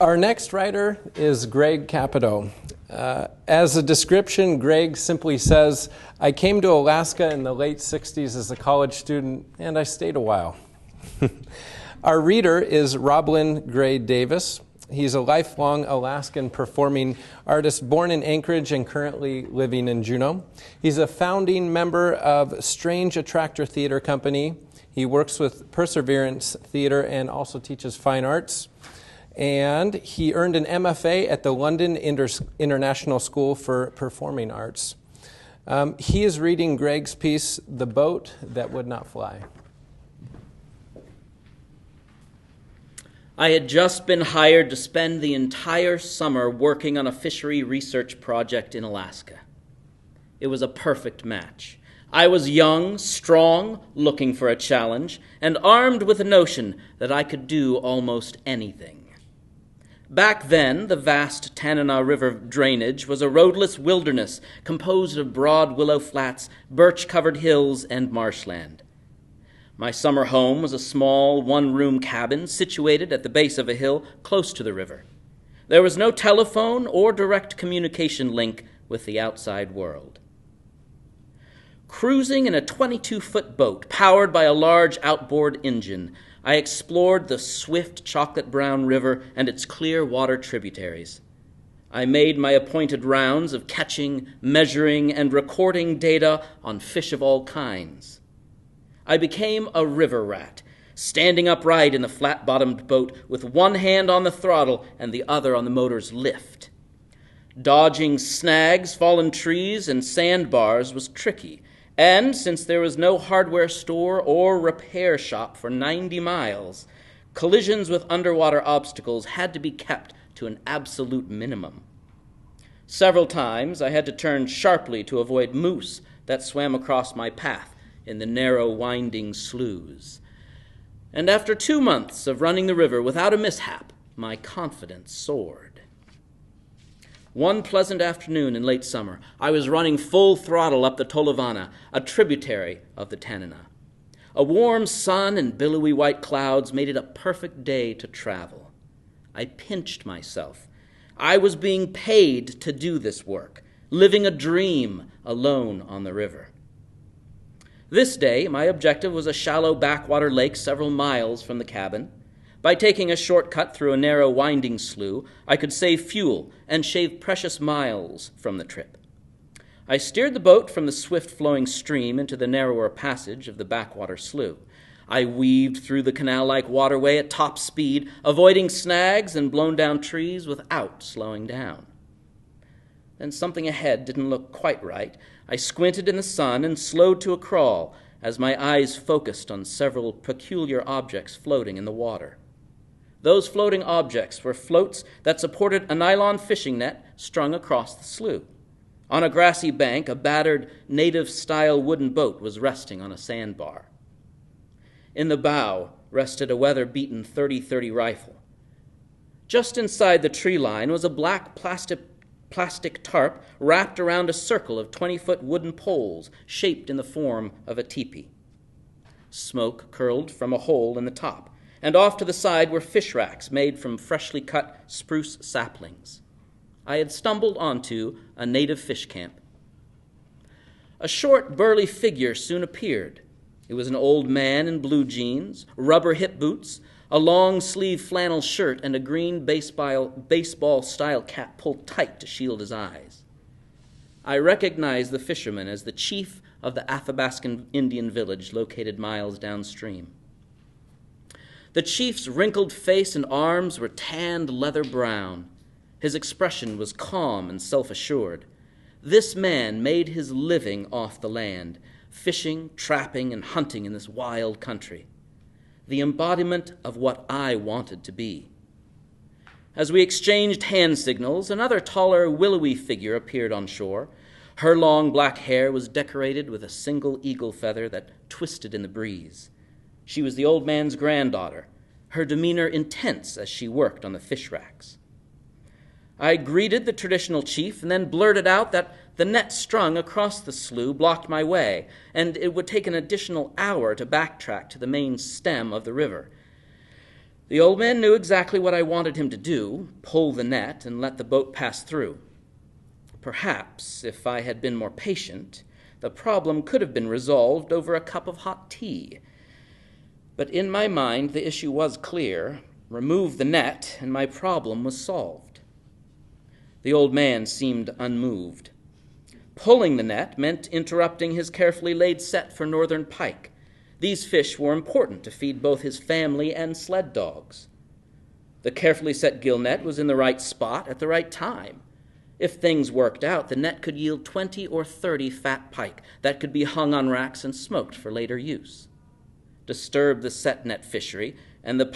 Our next writer is Greg Capito. As a description, Greg simply says, I came to Alaska in the late 60s as a college student, and I stayed a while. Our reader is Roblin Gray Davis. He's a lifelong Alaskan performing artist born in Anchorage and currently living in Juneau. He's a founding member of Strange Attractor Theater Company. He works with Perseverance Theater and also teaches fine arts. And he earned an MFA at the London International School for Performing Arts. He is reading Greg's piece, The Boat That Would Not Fly. I had just been hired to spend the entire summer working on a fishery research project in Alaska. It was a perfect match. I was young, strong, looking for a challenge, and armed with the notion that I could do almost anything. Back then, the vast Tanana River drainage was a roadless wilderness composed of broad willow flats, birch-covered hills, and marshland. My summer home was a small one-room cabin situated at the base of a hill close to the river. There was no telephone or direct communication link with the outside world. Cruising in a 22-foot boat powered by a large outboard engine, I explored the swift chocolate-brown river and its clear water tributaries. I made my appointed rounds of catching, measuring, and recording data on fish of all kinds. I became a river rat, standing upright in the flat-bottomed boat with one hand on the throttle and the other on the motor's lift. Dodging snags, fallen trees, and sandbars was tricky, And since there was no hardware store or repair shop for 90 miles, collisions with underwater obstacles had to be kept to an absolute minimum. Several times I had to turn sharply to avoid moose that swam across my path in the narrow, winding sloughs. And after 2 months of running the river without a mishap, my confidence soared. One pleasant afternoon in late summer, I was running full throttle up the Tolovana, a tributary of the Tanana. A warm sun and billowy white clouds made it a perfect day to travel. I pinched myself. I was being paid to do this work, living a dream alone on the river. This day, my objective was a shallow backwater lake several miles from the cabin. By taking a shortcut through a narrow winding slough, I could save fuel and shave precious miles from the trip. I steered the boat from the swift-flowing stream into the narrower passage of the backwater slough. I weaved through the canal-like waterway at top speed, avoiding snags and blown-down trees without slowing down. Then something ahead didn't look quite right. I squinted in the sun and slowed to a crawl as my eyes focused on several peculiar objects floating in the water. Those floating objects were floats that supported a nylon fishing net strung across the slough. On a grassy bank, a battered, native-style wooden boat was resting on a sandbar. In the bow rested a weather-beaten .30-30 rifle. Just inside the tree line was a black plastic tarp wrapped around a circle of 20-foot wooden poles shaped in the form of a teepee. Smoke curled from a hole in the top, and off to the side were fish racks made from freshly cut spruce saplings. I had stumbled onto a native fish camp. A short, burly figure soon appeared. It was an old man in blue jeans, rubber hip boots, a long-sleeved flannel shirt, and a green baseball-style cap pulled tight to shield his eyes. I recognized the fisherman as the chief of the Athabascan Indian village located miles downstream. The chief's wrinkled face and arms were tanned leather brown. His expression was calm and self-assured. This man made his living off the land, fishing, trapping, and hunting in this wild country. The embodiment of what I wanted to be. As we exchanged hand signals, another taller, willowy figure appeared on shore. Her long black hair was decorated with a single eagle feather that twisted in the breeze. She was the old man's granddaughter, her demeanor intense as she worked on the fish racks. I greeted the traditional chief and then blurted out that the net strung across the slough blocked my way, and it would take an additional hour to backtrack to the main stem of the river. The old man knew exactly what I wanted him to do, pull the net and let the boat pass through. Perhaps, if I had been more patient, the problem could have been resolved over a cup of hot tea. But in my mind, the issue was clear. Remove the net, and my problem was solved. The old man seemed unmoved. Pulling the net meant interrupting his carefully laid set for northern pike. These fish were important to feed both his family and sled dogs. The carefully set gill net was in the right spot at the right time. If things worked out, the net could yield 20 or 30 fat pike that could be hung on racks and smoked for later use. Disturb the set net fishery, and the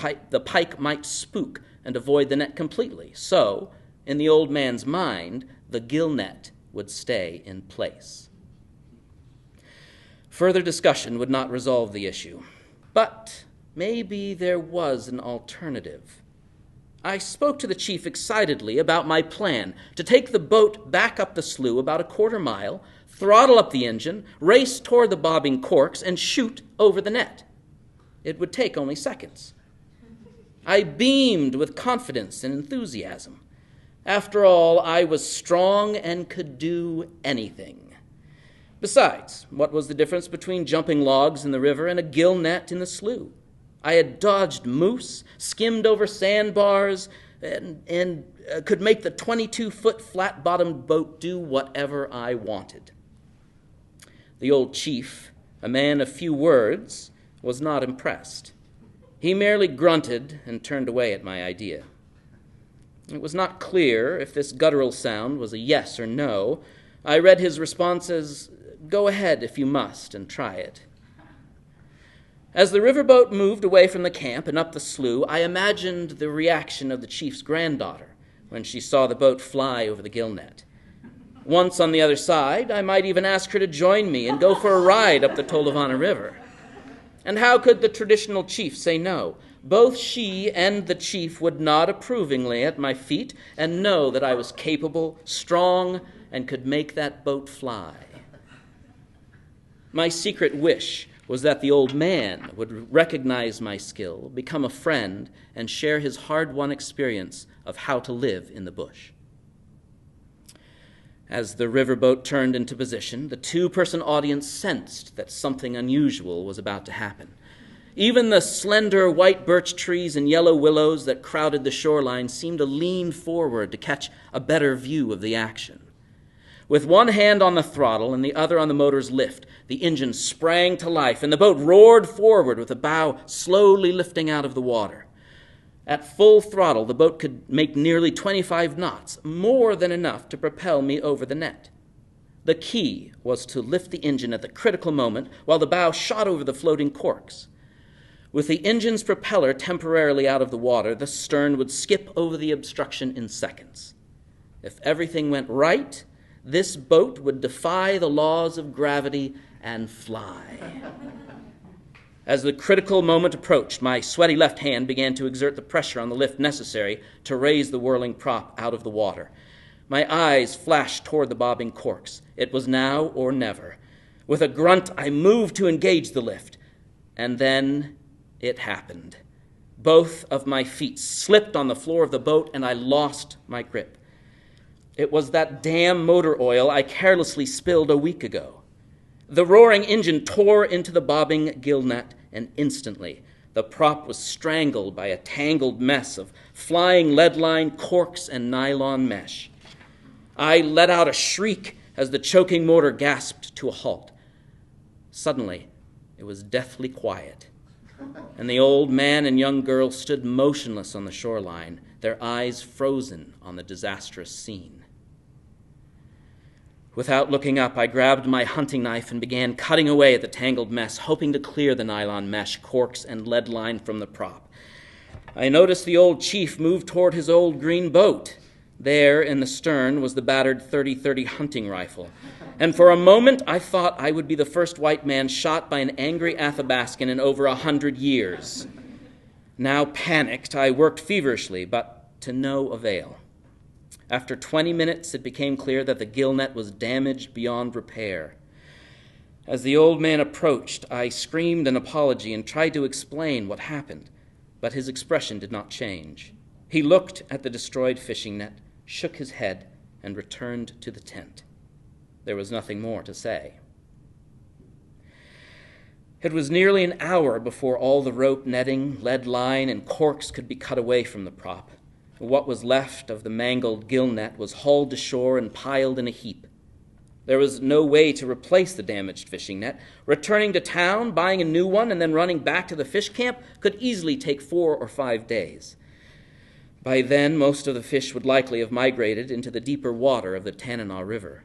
pike might spook and avoid the net completely. So, in the old man's mind, the gill net would stay in place. Further discussion would not resolve the issue, but maybe there was an alternative. I spoke to the chief excitedly about my plan to take the boat back up the slough about a quarter mile, throttle up the engine, race toward the bobbing corks, and shoot over the net. It would take only seconds. I beamed with confidence and enthusiasm. After all, I was strong and could do anything. Besides, what was the difference between jumping logs in the river and a gill net in the slough? I had dodged moose, skimmed over sandbars, and could make the 22-foot flat-bottomed boat do whatever I wanted. The old chief, a man of few words, was not impressed. He merely grunted and turned away at my idea. It was not clear if this guttural sound was a yes or no. I read his response as Go ahead if you must and try it. As the riverboat moved away from the camp and up the slough, I imagined the reaction of the chief's granddaughter when she saw the boat fly over the gill net. Once on the other side, I might even ask her to join me and go for a ride up the Tolovana River. And how could the traditional chief say no? Both she and the chief would nod approvingly at my feet and know that I was capable, strong, and could make that boat fly. My secret wish was that the old man would recognize my skill, become a friend, and share his hard-won experience of how to live in the bush. As the riverboat turned into position, the two-person audience sensed that something unusual was about to happen. Even the slender white birch trees and yellow willows that crowded the shoreline seemed to lean forward to catch a better view of the action. With one hand on the throttle and the other on the motor's lift, the engine sprang to life, and the boat roared forward with the bow slowly lifting out of the water. At full throttle, the boat could make nearly 25 knots, more than enough to propel me over the net. The key was to lift the engine at the critical moment while the bow shot over the floating corks. With the engine's propeller temporarily out of the water, the stern would skip over the obstruction in seconds. If everything went right, this boat would defy the laws of gravity and fly. As the critical moment approached, my sweaty left hand began to exert the pressure on the lift necessary to raise the whirling prop out of the water. My eyes flashed toward the bobbing corks. It was now or never. With a grunt, I moved to engage the lift. And then it happened. Both of my feet slipped on the floor of the boat, and I lost my grip. It was that damn motor oil I carelessly spilled a week ago. The roaring engine tore into the bobbing gill net, and instantly the prop was strangled by a tangled mess of flying lead line, corks, and nylon mesh. I let out a shriek as the choking motor gasped to a halt. Suddenly, it was deathly quiet, and the old man and young girl stood motionless on the shoreline, their eyes frozen on the disastrous scene. Without looking up, I grabbed my hunting knife and began cutting away at the tangled mess, hoping to clear the nylon mesh, corks, and lead line from the prop. I noticed the old chief move toward his old green boat. There, in the stern, was the battered .30-30 hunting rifle. And for a moment, I thought I would be the first white man shot by an angry Athabascan in over 100 years. Now panicked, I worked feverishly, but to no avail. After 20 minutes, it became clear that the gill net was damaged beyond repair. As the old man approached, I screamed an apology and tried to explain what happened, but his expression did not change. He looked at the destroyed fishing net, shook his head, and returned to the tent. There was nothing more to say. It was nearly an hour before all the rope netting, lead line, and corks could be cut away from the prop. What was left of the mangled gill net was hauled to shore and piled in a heap. There was no way to replace the damaged fishing net. Returning to town, buying a new one, and then running back to the fish camp could easily take 4 or 5 days. By then, most of the fish would likely have migrated into the deeper water of the Tanana River.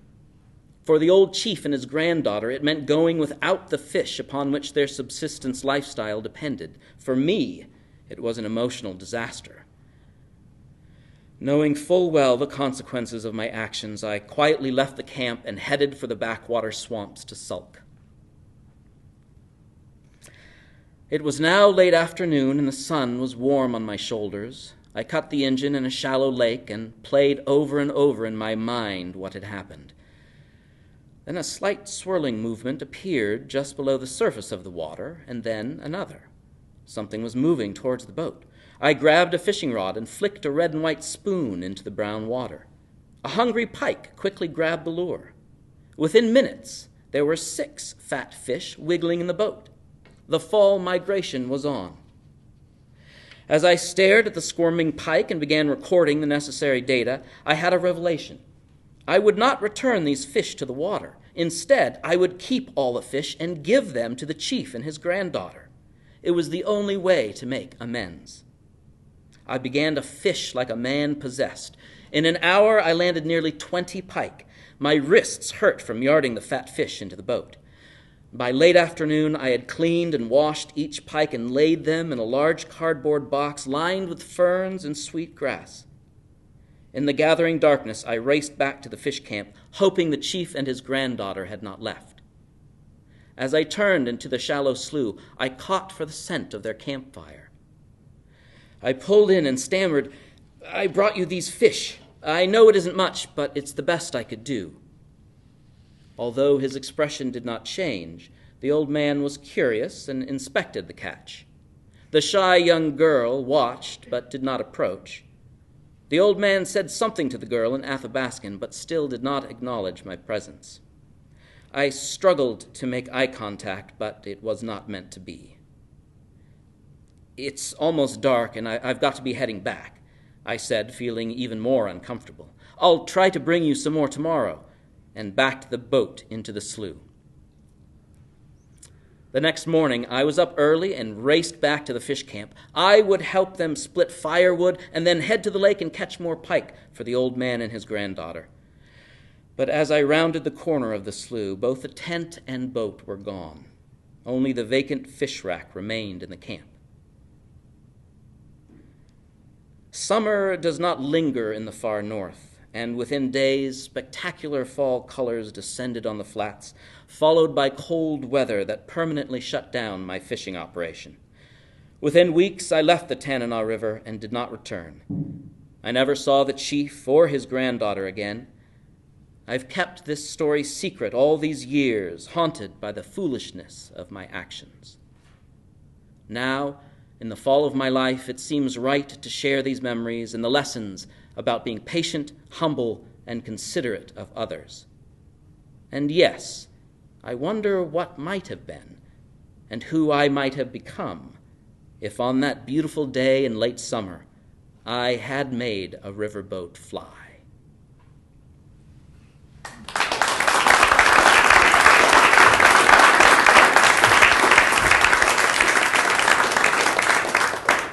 For the old chief and his granddaughter, it meant going without the fish upon which their subsistence lifestyle depended. For me, it was an emotional disaster. Knowing full well the consequences of my actions, I quietly left the camp and headed for the backwater swamps to sulk. It was now late afternoon, and the sun was warm on my shoulders. I cut the engine in a shallow lake and played over and over in my mind what had happened. Then a slight swirling movement appeared just below the surface of the water, and then another. Something was moving towards the boat. I grabbed a fishing rod and flicked a red and white spoon into the brown water. A hungry pike quickly grabbed the lure. Within minutes, there were 6 fat fish wiggling in the boat. The fall migration was on. As I stared at the squirming pike and began recording the necessary data, I had a revelation. I would not return these fish to the water. Instead, I would keep all the fish and give them to the chief and his granddaughter. It was the only way to make amends. I began to fish like a man possessed. In an hour, I landed nearly 20 pike. My wrists hurt from yarding the fat fish into the boat. By late afternoon, I had cleaned and washed each pike and laid them in a large cardboard box lined with ferns and sweet grass. In the gathering darkness, I raced back to the fish camp, hoping the chief and his granddaughter had not left. As I turned into the shallow slough, I caught for the scent of their campfire. I pulled in and stammered, "I brought you these fish. I know it isn't much, but it's the best I could do." Although his expression did not change, the old man was curious and inspected the catch. The shy young girl watched but did not approach. The old man said something to the girl in Athabascan, but still did not acknowledge my presence. I struggled to make eye contact, but it was not meant to be. "It's almost dark, and I've got to be heading back," I said, feeling even more uncomfortable. "I'll try to bring you some more tomorrow," and backed the boat into the slough. The next morning, I was up early and raced back to the fish camp. I would help them split firewood and then head to the lake and catch more pike for the old man and his granddaughter. But as I rounded the corner of the slough, both the tent and boat were gone. Only the vacant fish rack remained in the camp. Summer does not linger in the far north, and within days, spectacular fall colors descended on the flats, followed by cold weather that permanently shut down my fishing operation. Within weeks, I left the Tanana River and did not return. I never saw the chief or his granddaughter again. I've kept this story secret all these years, haunted by the foolishness of my actions. Now, in the fall of my life, it seems right to share these memories and the lessons about being patient, humble, and considerate of others. And yes, I wonder what might have been, and who I might have become, if on that beautiful day in late summer I had made a riverboat fly.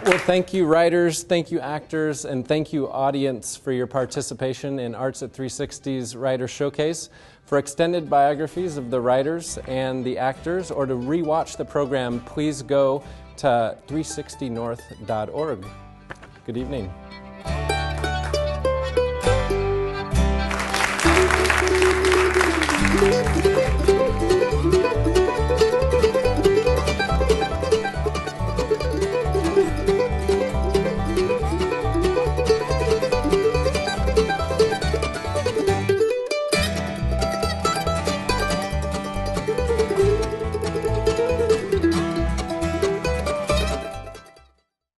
Well, thank you, writers, thank you, actors, and thank you, audience, for your participation in Arts at 360's Writer Showcase. For extended biographies of the writers and the actors, or to rewatch the program, please go to 360north.org. Good evening.